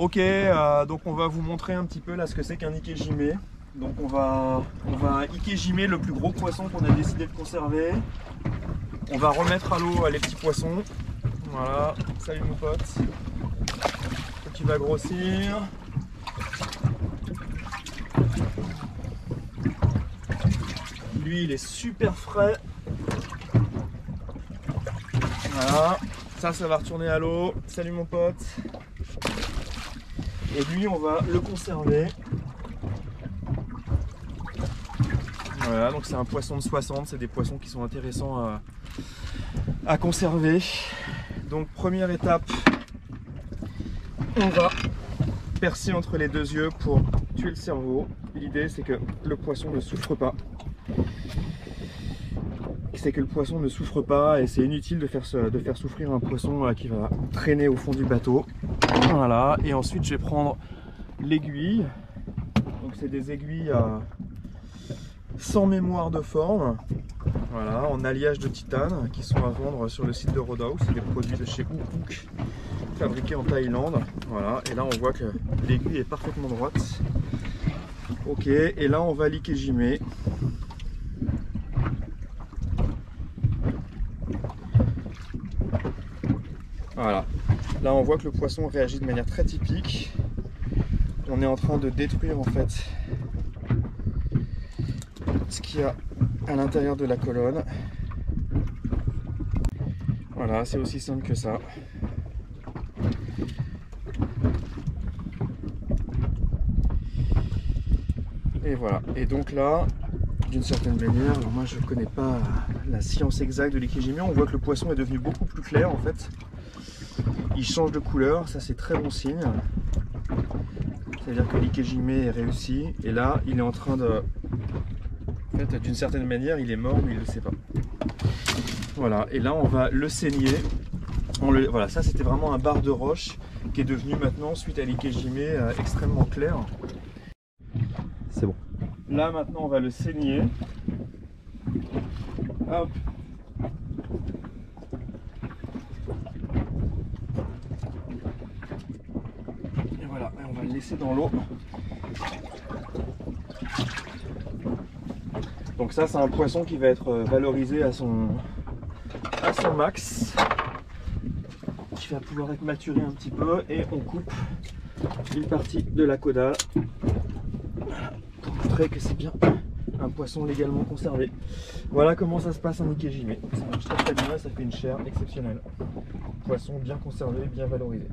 Ok, donc on va vous montrer un petit peu là ce que c'est qu'un ikejime. Donc on va ikejime le plus gros poisson qu'on a décidé de conserver. On va remettre à l'eau les petits poissons. Voilà, salut mon pote. Tu vas grossir. Lui il est super frais. Voilà, ça va retourner à l'eau. Salut mon pote. Et lui on va le conserver. Voilà, donc c'est un poisson de 60, c'est des poissons qui sont intéressants à conserver. Donc première étape, on va percer entre les deux yeux pour tuer le cerveau. L'idée c'est que le poisson ne souffre pas. C'est que le poisson ne souffre pas et c'est inutile de faire souffrir un poisson qui va traîner au fond du bateau. Voilà, et ensuite je vais prendre l'aiguille. Donc c'est des aiguilles sans mémoire de forme, voilà, en alliage de titane, qui sont à vendre sur le site de Roadhouse. C'est des produits de chez Ukuk, fabriqués en Thaïlande. Voilà, et là on voit que l'aiguille est parfaitement droite. Ok, et là on va l'ikejimer. Voilà, là on voit que le poisson réagit de manière très typique. On est en train de détruire en fait ce qu'il y a à l'intérieur de la colonne. Voilà, c'est aussi simple que ça. Et voilà, et donc là, d'une certaine manière, alors moi je ne connais pas la science exacte de l'ikejime, on voit que le poisson est devenu beaucoup plus clair en fait. Il change de couleur, ça c'est très bon signe. C'est-à-dire que l'ikejime est réussi, et là il est en train de... En fait, d'une certaine manière, il est mort, mais il ne le sait pas. Voilà, et là, on va le saigner. Voilà, ça, c'était vraiment un bar de roche qui est devenu maintenant, suite à l'ikejime, extrêmement clair. C'est bon. Là, maintenant, on va le saigner. Hop. Et voilà, et on va le laisser dans l'eau. Donc ça c'est un poisson qui va être valorisé à son max, qui va pouvoir être maturé un petit peu, et on coupe une partie de la caudale pour montrer que c'est bien un poisson légalement conservé. Voilà comment ça se passe en ikejime. Ça marche très bien, ça fait une chair exceptionnelle. Poisson bien conservé, bien valorisé.